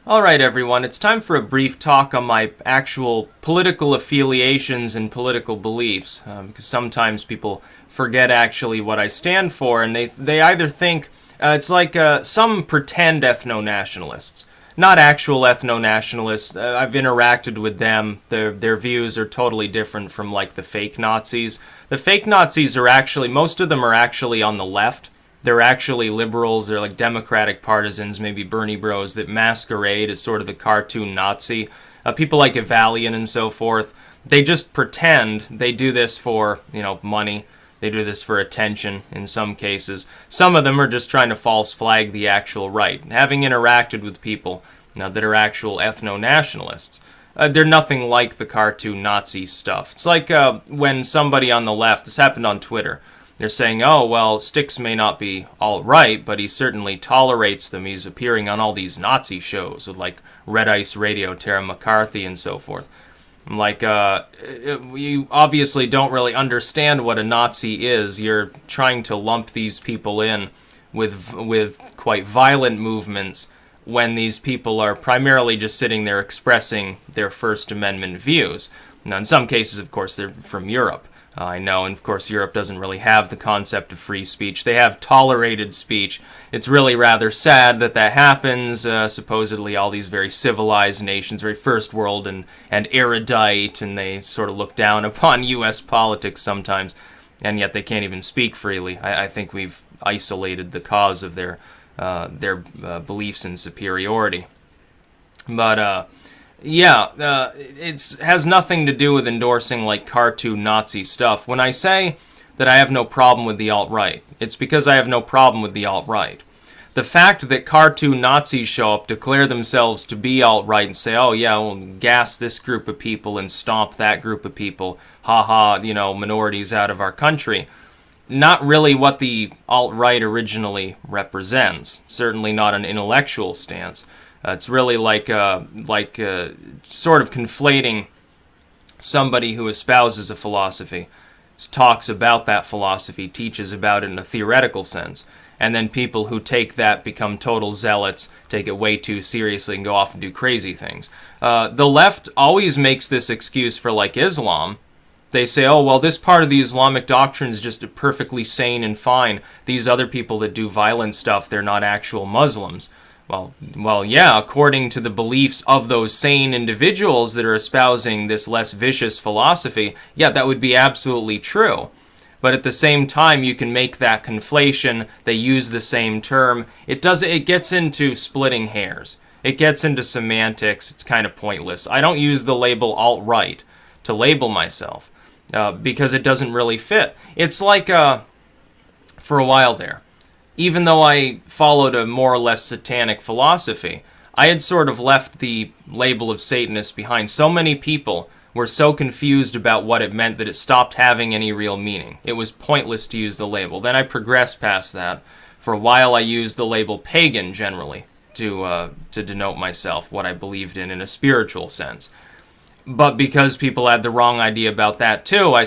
Alright everyone, it's time for a brief talk on my actual political affiliations and political beliefs, because sometimes people forget actually what I stand for, and they either think, it's like some pretend ethno-nationalists. Not actual ethno-nationalists. I've interacted with them. Their views are totally different from like the fake Nazis. The fake Nazis are actually, most of them are actually on the left. They're actually liberals. They're like Democratic partisans, maybe Bernie bros that masquerade as sort of the cartoon Nazi. People like Evalian and so forth. They just pretend they do this for, money. They do this for attention in some cases. Some of them are just trying to false flag the actual right. Having interacted with people that are actual ethno-nationalists, they're nothing like the cartoon Nazi stuff. It's like when somebody on the left, this happened on Twitter, they're saying, oh, well, Styx may not be alt-right, but he certainly tolerates them. He's appearing on all these Nazi shows with, like, Red Ice Radio, Tara McCarthy, and so forth. I'm like, you obviously don't really understand what a Nazi is. You're trying to lump these people in with quite violent movements when these people are primarily just sitting there expressing their First Amendment views. Now, in some cases, of course, they're from Europe. I know, and of course Europe doesn't really have the concept of free speech. They have tolerated speech. It's really rather sad that that happens. Supposedly all these very civilized nations, very first world and erudite, and they sort of look down upon U.S. politics sometimes, and yet they can't even speak freely. I think we've isolated the cause of their beliefs in superiority. But, yeah, it has nothing to do with endorsing like cartoon Nazi stuff. When I say that I have no problem with the alt-right, it's because I have no problem with the alt-right. The fact that cartoon Nazis show up, declare themselves to be alt-right, and say, oh yeah, we'll gas this group of people and stomp that group of people, haha, minorities out of our country, not really what the alt-right originally represents. Certainly not an intellectual stance. It's really like sort of conflating somebody who espouses a philosophy, talks about that philosophy, teaches about it in a theoretical sense, and then people who take that become total zealots, take it way too seriously, and go off and do crazy things. The left always makes this excuse for like Islam. They say, oh, well, this part of the Islamic doctrine is just perfectly sane and fine. These other people that do violent stuff, they're not actual Muslims. Well, yeah, according to the beliefs of those sane individuals that are espousing this less vicious philosophy, yeah, that would be absolutely true. But at the same time, you can make that conflation. They use the same term. It gets into splitting hairs. It gets into semantics. It's kind of pointless. I don't use the label alt-right to label myself because it doesn't really fit. It's like, for a while there, even though I followed a more or less satanic philosophy, I had sort of left the label of Satanist behind. So many people were so confused about what it meant that it stopped having any real meaning. It was pointless to use the label. Then I progressed past that. For a while I used the label pagan generally to denote myself, what I believed in a spiritual sense. But because people had the wrong idea about that too, I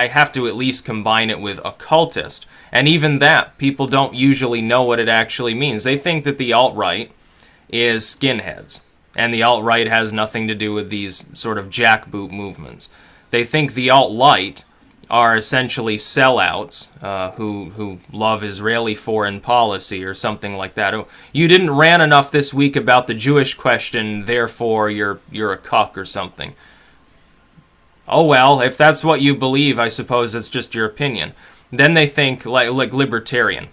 have to at least combine it with occultist. And even that, people don't usually know what it actually means. They think that the alt-right is skinheads, and the alt-right has nothing to do with these sort of jackboot movements. They think the alt-right are essentially sellouts who love Israeli foreign policy or something like that. Oh, you didn't rant enough this week about the Jewish question, therefore you're a cuck or something. Oh well, if that's what you believe, I suppose it's just your opinion. Then they think like libertarian.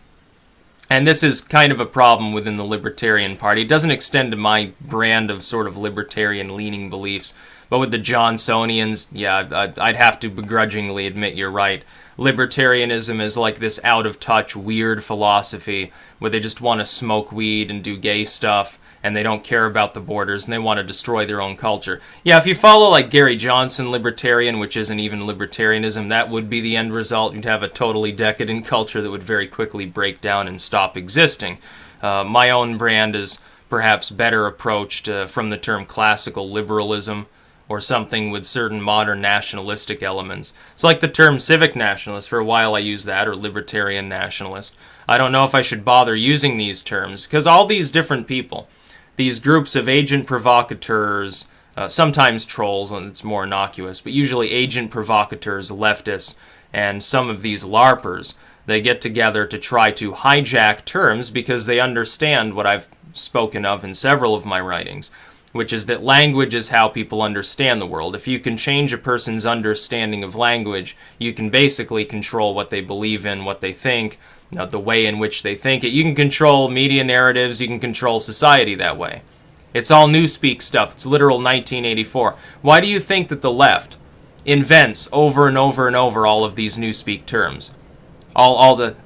And this is kind of a problem within the Libertarian Party. It doesn't extend to my brand of sort of libertarian-leaning beliefs. But with the Johnsonians, yeah, I'd have to begrudgingly admit you're right. Libertarianism is like this out-of-touch, weird philosophy where they just want to smoke weed and do gay stuff, and they don't care about the borders, and they want to destroy their own culture. Yeah, if you follow like Gary Johnson libertarian, which isn't even libertarianism, that would be the end result. You'd have a totally decadent culture that would very quickly break down and stop existing. My own brand is perhaps better approached from the term classical liberalism, or something with certain modern nationalistic elements. It's like the term civic nationalist. For a while I used that, or libertarian nationalist. I don't know if I should bother using these terms, because all these different people, these groups of agent provocateurs, sometimes trolls, and it's more innocuous, but usually agent provocateurs, leftists, and some of these LARPers, they get together to try to hijack terms because they understand what I've spoken of in several of my writings, which is that language is how people understand the world. If you can change a person's understanding of language, you can basically control what they believe in, what they think, the way in which they think it. You can control media narratives, you can control society that way. It's all newspeak stuff. It's literal 1984. Why do you think that the left invents over and over and over all of these newspeak terms? All the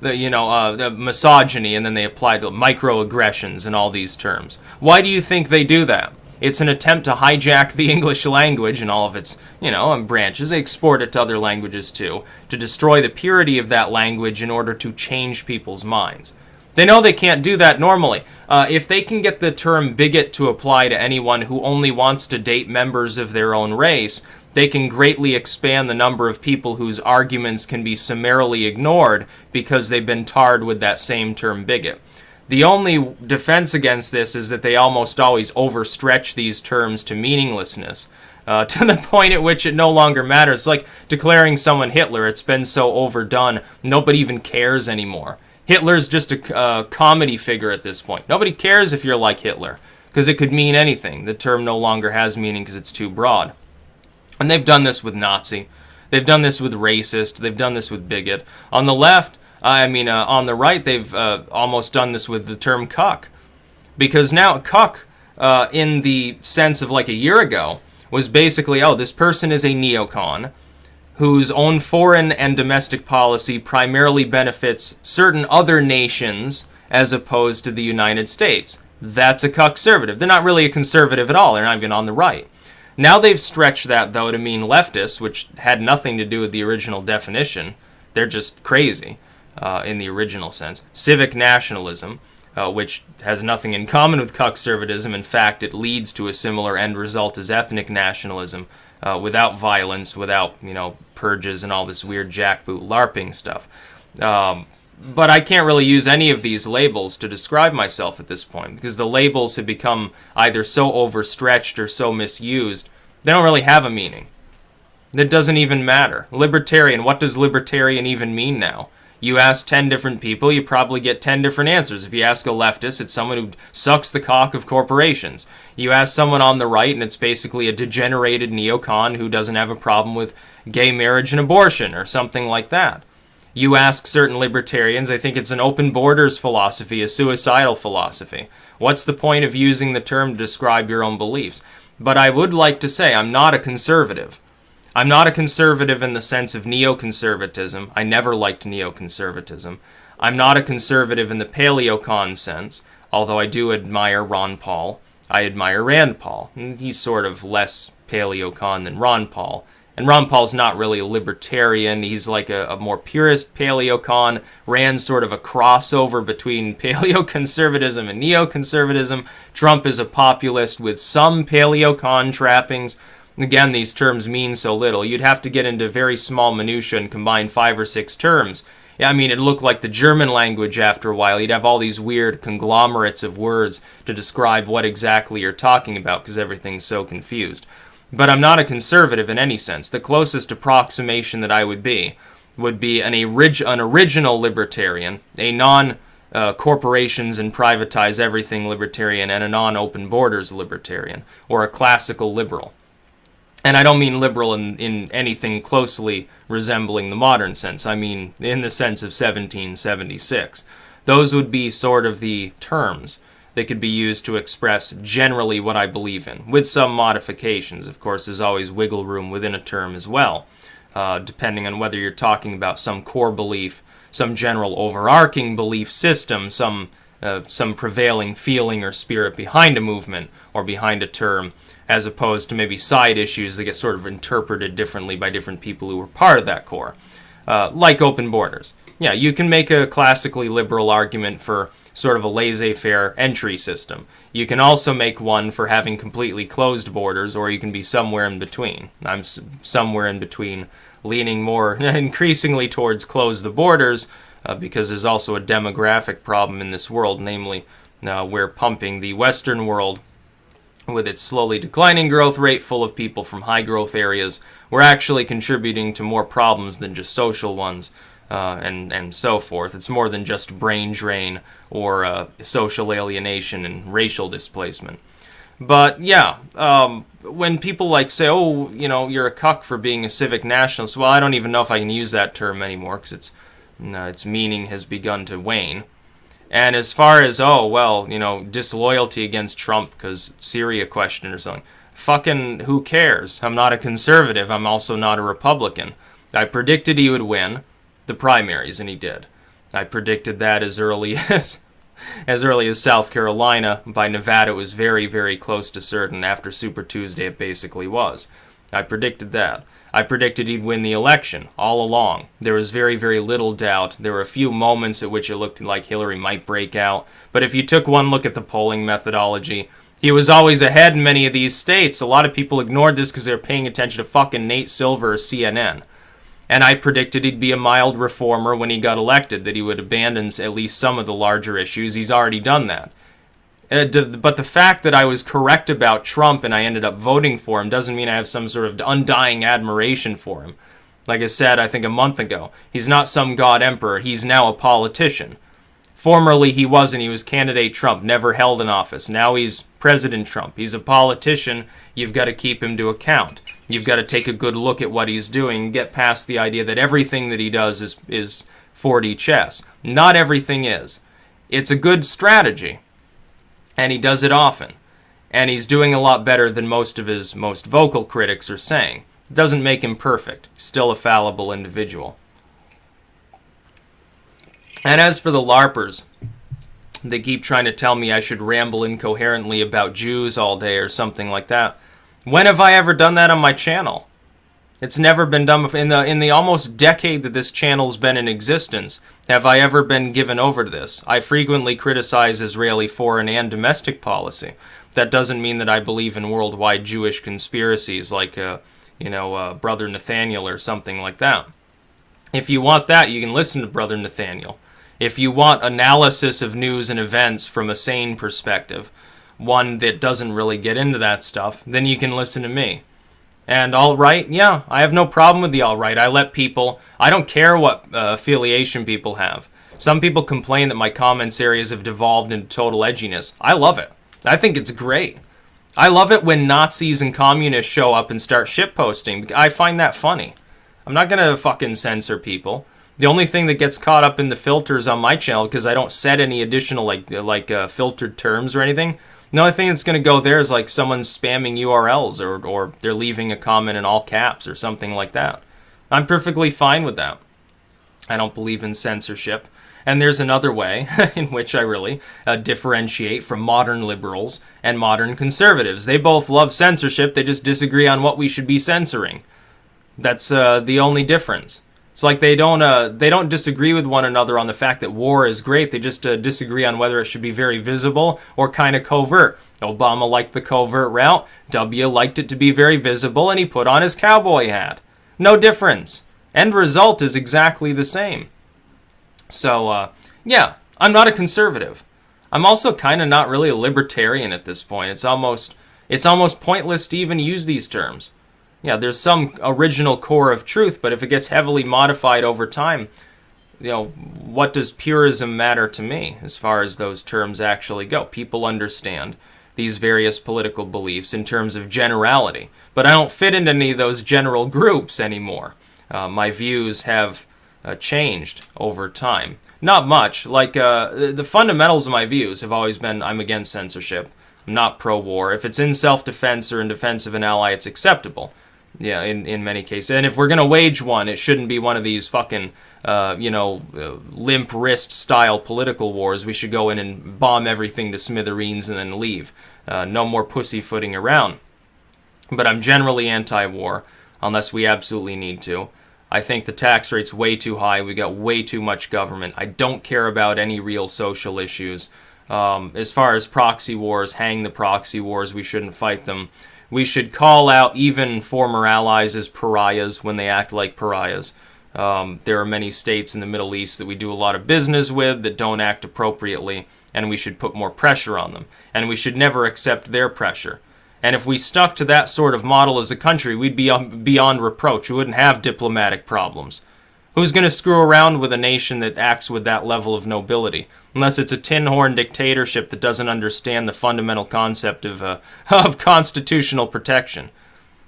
misogyny, and then they apply the microaggressions and all these terms. Why do you think they do that? It's an attempt to hijack the English language and all of its, branches. They export it to other languages too, to destroy the purity of that language in order to change people's minds. They know they can't do that normally. If they can get the term bigot to apply to anyone who only wants to date members of their own race, they can greatly expand the number of people whose arguments can be summarily ignored because they've been tarred with that same term bigot. The only defense against this is that they almost always overstretch these terms to meaninglessness, to the point at which it no longer matters. It's like declaring someone Hitler. It's been so overdone, nobody even cares anymore. Hitler's just a comedy figure at this point. Nobody cares if you're like Hitler, because it could mean anything. The term no longer has meaning because it's too broad. And they've done this with Nazi. They've done this with racist. They've done this with bigot. On the left, on the right, they've almost done this with the term cuck. Because now cuck, in the sense of like a year ago, was basically, this person is a neocon whose own foreign and domestic policy primarily benefits certain other nations as opposed to the United States. That's a cuck-conservative. They're not really a conservative at all. They're not even on the right. Now they've stretched that, though, to mean leftists, which had nothing to do with the original definition. They're just crazy in the original sense. Civic nationalism, which has nothing in common with cuck-conservatism. In fact, it leads to a similar end result as ethnic nationalism, without violence, without, purges and all this weird jackboot LARPing stuff. But I can't really use any of these labels to describe myself at this point, because the labels have become either so overstretched or so misused, they don't really have a meaning. It doesn't even matter. Libertarian, what does libertarian even mean now? You ask 10 different people, you probably get 10 different answers. If you ask a leftist, it's someone who sucks the cock of corporations. You ask someone on the right, and it's basically a degenerated neocon who doesn't have a problem with gay marriage and abortion, or something like that. You ask certain libertarians, I think it's an open borders philosophy, a suicidal philosophy. What's the point of using the term to describe your own beliefs? But I would like to say I'm not a conservative. I'm not a conservative in the sense of neoconservatism. I never liked neoconservatism. I'm not a conservative in the paleocon sense, although I do admire Ron Paul. I admire Rand Paul. He's sort of less paleocon than Ron Paul. And Ron Paul's not really a libertarian. He's like a more purist paleocon. Rand's sort of a crossover between paleoconservatism and neoconservatism. Trump is a populist with some paleocon trappings. Again, these terms mean so little. You'd have to get into very small minutiae and combine 5 or 6 terms. It'd look like the German language after a while. You'd have all these weird conglomerates of words to describe what exactly you're talking about because everything's so confused. But I'm not a conservative in any sense. The closest approximation that I would be an original libertarian, a non-corporations and privatize everything libertarian, and a non-open borders libertarian, or a classical liberal. And I don't mean liberal in anything closely resembling the modern sense. I mean in the sense of 1776. Those would be sort of the terms that could be used to express generally what I believe in, with some modifications. Of course, there's always wiggle room within a term as well, depending on whether you're talking about some core belief, some general overarching belief system, some prevailing feeling or spirit behind a movement or behind a term, as opposed to maybe side issues that get sort of interpreted differently by different people who were part of that core, like open borders. Yeah, you can make a classically liberal argument for sort of a laissez-faire entry system. You can also make one for having completely closed borders, or you can be somewhere in between. I'm somewhere in between, leaning more increasingly towards close the borders, because there's also a demographic problem in this world, namely we're pumping the Western world with its slowly declining growth rate, full of people from high growth areas, we're actually contributing to more problems than just social ones, and so forth. It's more than just brain drain or social alienation and racial displacement. But yeah, when people like say, oh, you know, you're a cuck for being a civic nationalist, well, I don't even know if I can use that term anymore because its meaning has begun to wane. And as far as, oh, well, you know, disloyalty against Trump because Syria question or something, fucking who cares? I'm not a conservative. I'm also not a Republican. I predicted he would win the primaries, and he did. I predicted that as early as South Carolina. By Nevada, it was very, very close to certain. After Super Tuesday, it basically was. I predicted that. I predicted he'd win the election all along. There was very, very little doubt. There were a few moments at which it looked like Hillary might break out. But if you took one look at the polling methodology, he was always ahead in many of these states. A lot of people ignored this because they were paying attention to fucking Nate Silver or CNN. And I predicted he'd be a mild reformer when he got elected, that he would abandon at least some of the larger issues. He's already done that. But the fact that I was correct about Trump and I ended up voting for him doesn't mean I have some sort of undying admiration for him. Like I said, I think a month ago, he's not some god emperor. He's now a politician. Formerly, he wasn't. He was candidate Trump, never held an office. Now he's President Trump. He's a politician. You've got to keep him to account. You've got to take a good look at what he's doing and get past the idea that everything that he does is 4D chess. Not everything is. It's a good strategy. And he does it often. And he's doing a lot better than most of his most vocal critics are saying. It doesn't make him perfect. He's still a fallible individual. And as for the LARPers, they keep trying to tell me I should ramble incoherently about Jews all day or something like that. When have I ever done that on my channel? It's never been done before. In the almost decade that this channel's been in existence, have I ever been given over to this? I frequently criticize Israeli foreign and domestic policy. That doesn't mean that I believe in worldwide Jewish conspiracies like, Brother Nathaniel or something like that. If you want that, you can listen to Brother Nathaniel. If you want analysis of news and events from a sane perspective, one that doesn't really get into that stuff, then you can listen to me. And alt-right, yeah, I have no problem with the alt-right. I don't care what affiliation people have. Some people complain that my comments areas have devolved into total edginess. I love it. I think it's great. I love it when Nazis and communists show up and start shitposting. I find that funny. I'm not gonna fucking censor people. The only thing that gets caught up in the filters on my channel, because I don't set any additional filtered terms or anything, the only thing that's going to go there is like someone spamming URLs or they're leaving a comment in all caps or something like that. I'm perfectly fine with that. I don't believe in censorship. And there's another way in which I really differentiate from modern liberals and modern conservatives. They both love censorship, they just disagree on what we should be censoring. That's the only difference. It's like they don't disagree with one another on the fact that war is great. They just disagree on whether it should be very visible or kind of covert. Obama liked the covert route. W liked it to be very visible, and he put on his cowboy hat. No difference. End result is exactly the same. So, yeah, I'm not a conservative. I'm also kind of not really a libertarian at this point. It's almost pointless to even use these terms. Yeah, there's some original core of truth, but if it gets heavily modified over time, what does purism matter to me as far as those terms actually go? People understand these various political beliefs in terms of generality, but I don't fit into any of those general groups anymore. My views have changed over time. Not much. Like, the fundamentals of my views have always been I'm against censorship. I'm not pro-war. If it's in self-defense or in defense of an ally, it's acceptable. Yeah, in many cases. And if we're going to wage one, it shouldn't be one of these fucking, limp wrist style political wars. We should go in and bomb everything to smithereens and then leave. No more pussyfooting around. But I'm generally anti-war, unless we absolutely need to. I think the tax rate's way too high. We got way too much government. I don't care about any real social issues. As far as proxy wars, hang the proxy wars. We shouldn't fight them. We should call out even former allies as pariahs when they act like pariahs. There are many states in the Middle East that we do a lot of business with that don't act appropriately, and we should put more pressure on them. And we should never accept their pressure. And if we stuck to that sort of model as a country, we'd be beyond reproach. We wouldn't have diplomatic problems. Who's going to screw around with a nation that acts with that level of nobility? Unless it's a tin-horn dictatorship that doesn't understand the fundamental concept of constitutional protection.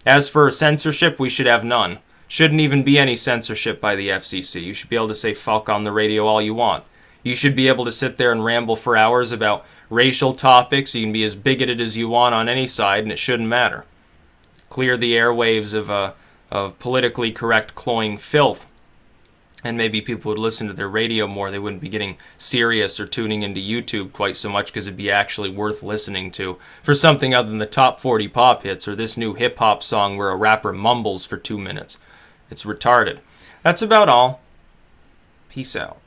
As for censorship, we should have none. Shouldn't even be any censorship by the FCC. You should be able to say fuck on the radio all you want. You should be able to sit there and ramble for hours about racial topics. You can be as bigoted as you want on any side, and it shouldn't matter. Clear the airwaves of politically correct cloying filth. And maybe people would listen to their radio more. They wouldn't be getting serious or tuning into YouTube quite so much because it'd be actually worth listening to for something other than the top 40 pop hits or this new hip-hop song where a rapper mumbles for 2 minutes. It's retarded. That's about all. Peace out.